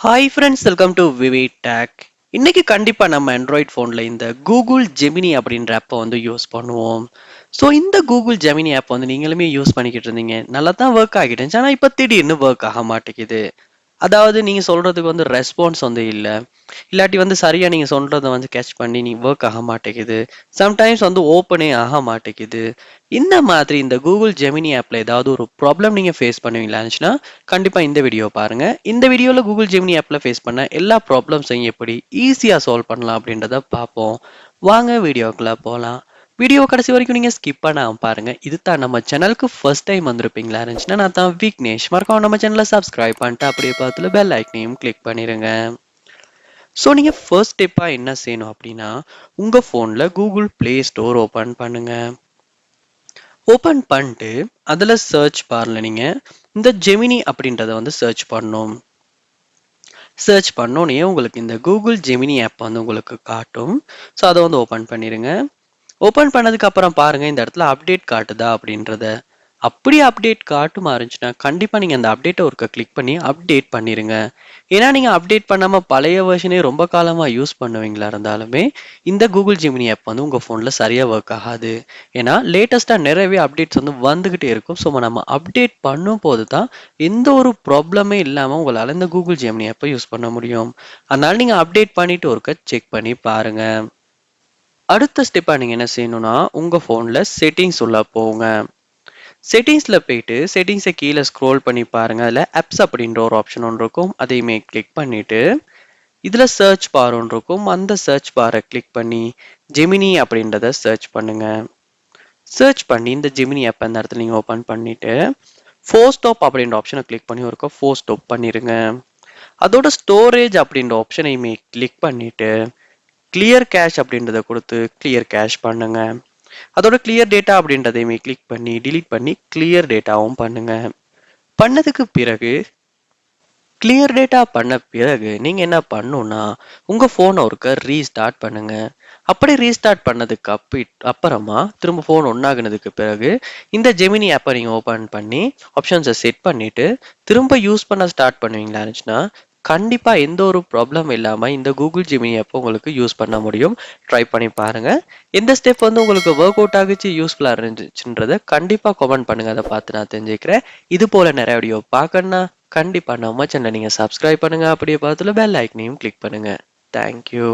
Hi friends, welcome to VV tech. இன்னைக்கு கண்டிப்பா நம்ம ஆண்ட்ராய்ட் ஃபோன்ல இந்த கூகுள் ஜெமினி அப்படின்ற ஆப்பை வந்து யூஸ் பண்ணுவோம். ஸோ இந்த கூகுள் ஜெமினி ஆப் வந்து நீங்களுமே யூஸ் பண்ணிக்கிட்டு இருந்தீங்க, நல்லா தான் ஒர்க் ஆகிட்டு இருந்துச்சு. ஆனால் இப்போ திடீர்னு ஒர்க் ஆக மாட்டேங்குது. அதாவது நீங்க சொல்றதுக்கு வந்து ரெஸ்பான்ஸ் வந்து இல்ல. இல்லாட்டி வந்து சரியா நீங்க சொல்றத வந்து கேட்ச் பண்ணி நீ ஒர்க் ஆக மாட்டேங்குது. சம்டைம்ஸ் வந்து ஓப்பனே ஆக மாட்டேங்குது. இந்த மாதிரி இந்த கூகுள் ஜெமினி ஆப்ல ஏதாவது ஒரு ப்ராப்ளம் நீங்க ஃபேஸ் பண்ணுவீங்களா இருந்துச்சுன்னா கண்டிப்பா இந்த வீடியோ பாருங்க. இந்த வீடியோல கூகுள் ஜெமினி ஆப்ல ஃபேஸ் பண்ண எல்லா ப்ராப்ளம்ஸையும் எப்படி ஈஸியா சால்வ் பண்ணலாம் அப்படின்றத பார்ப்போம். வாங்க வீடியோக்குள்ள போலாம். வீடியோ கடைசி வரைக்கும் நீங்க ஸ்கிப் பண்ணாம பாருங்க. இது தான் நம்ம சேனலுக்கு ஃபர்ஸ்ட் டைம் வந்திருப்பீங்களா இருந்துச்சுன்னா நான் தான் விக்னேஷ். மறக்காம நம்ம சேனலை சப்ஸ்கிரைப் பண்ணிட்டு அப்படியே பார்த்துல பெல் ஐக்கனையும் கிளிக் பண்ணிருங்க. ஸோ நீங்க ஃபர்ஸ்ட் ஸ்டெப்பா என்ன செய்யணும் அப்படின்னா, உங்க ஃபோன்ல கூகுள் பிளே ஸ்டோர் ஓபன் பண்ணுங்க. ஓபன் பண்ணிட்டு அதுல சர்ச் பார்ல நீங்க இந்த ஜெமினி அப்படின்றத வந்து சர்ச் பண்ணணும். சர்ச் பண்ணோன்னே உங்களுக்கு இந்த கூகுள் ஜெமினி ஆப் வந்து உங்களுக்கு காட்டும். ஸோ அதை வந்து ஓபன் பண்ணிருங்க. ஓபன் பண்ணதுக்கு அப்புறம் பாருங்க இந்த இடத்துல அப்டேட் காட்டுதா அப்படின்றத. அப்படி அப்டேட் காட்டுமா இருந்துச்சுன்னா கண்டிப்பா நீங்க அந்த அப்டேட்டை ஒருக்க கிளிக் பண்ணி அப்டேட் பண்ணிருங்க. ஏன்னா நீங்க அப்டேட் பண்ணாம பழைய வெர்ஷனே ரொம்ப காலமா யூஸ் பண்ணுவீங்களா இருந்தாலுமே இந்த கூகுள் ஜெமினி ஆப் வந்து உங்க போன்ல சரியா ஒர்க் ஆகாது. ஏன்னா லேட்டஸ்டா நிறையவே அப்டேட்ஸ் வந்து வந்துகிட்டே இருக்கும். ஸோ நம்ம அப்டேட் பண்ணும் போது தான் எந்த ஒரு ப்ராப்ளமே இல்லாம உங்களால இந்த கூகுள் ஜெமினி ஆப்பை யூஸ் பண்ண முடியும். அதனால நீங்க அப்டேட் பண்ணிட்டு ஒருக்க செக் பண்ணி பாருங்க. அடுத்த ஸ்டெப்பா நீங்க என்ன செய்யணும்னா உங்க போன்ல செட்டிங்ஸ் உள்ள போங்க. செட்டிங்ஸ்ல போயிட்டு செட்டிங்ஸை கீழே ஸ்க்ரோல் பண்ணி பாருங்க. அதில் ஆப்ஸ் அப்படின்ற ஒரு ஆப்ஷன் ஒன்று இருக்கும். அதையுமே கிளிக் பண்ணிட்டு இதுல சர்ச் பார் ஒன்று இருக்கும். அந்த சர்ச் பாரை கிளிக் பண்ணி ஜெமினி அப்படின்றத சர்ச் பண்ணுங்க. சர்ச் பண்ணி இந்த ஜெமினி ஆப் அந்த இடத்துல நீங்க ஓபன் பண்ணிட்டு ஃபோர் ஸ்டாப் அப்படின்ற ஆப்ஷனை கிளிக் பண்ணி ஒருக்க ஃபோர் ஸ்டாப் பண்ணிருங்க. அதோட ஸ்டோரேஜ் அப்படின்ற ஆப்ஷனையுமே கிளிக் பண்ணிட்டு கிளியர் கேஷ் அப்படின்றத கொடுத்து கிளியர் கேஷ் பண்ணுங்க. அதோட கிளியர் டேட்டா அப்படின்றதையுமே கிளிக் பண்ணி டிலீட் பண்ணி கிளியர் டேட்டாவும் பண்ணுங்க. பண்ணதுக்கு பிறகு கிளியர் டேட்டா பண்ண பிறகு நீங்க என்ன பண்ணணும்னா உங்க போனை ஒருக்க ரீஸ்டார்ட் பண்ணுங்க. அப்படி ரீஸ்டார்ட் பண்ணதுக்கு அப்புறமா திரும்ப போன் ஒன்னாகுனதுக்கு பிறகு இந்த ஜெமினி ஆப்பை நீங்க ஓபன் பண்ணி ஆப்ஷன்ஸை செட் பண்ணிட்டு திரும்ப யூஸ் பண்ண ஸ்டார்ட் பண்ணுவீங்களா இருந்துச்சுன்னா கண்டிப்பா எந்த ஒரு ப்ராப்ளம் இல்லாம இந்த கூகுள் ஜெமினி ஆப்பை உங்களுக்கு யூஸ் பண்ண முடியும். ட்ரை பண்ணி பாருங்க. எந்த ஸ்டெப் வந்து உங்களுக்கு ஒர்க் அவுட் ஆகிச்சு யூஸ்ஃபுல்லா இருந்துச்சுன்றத கண்டிப்பா கமெண்ட் பண்ணுங்க. அதை பார்த்து நான் தெரிஞ்சுக்கிறேன். இது போல நிறைய வீடியோ பார்க்கணும்னா கண்டிப்பா நம்ம சேனலை நீங்க சப்ஸ்கிரைப் பண்ணுங்க. அப்படியே பார்த்துல பெல் ஐக்கனையும் கிளிக் பண்ணுங்க. தேங்க்யூ.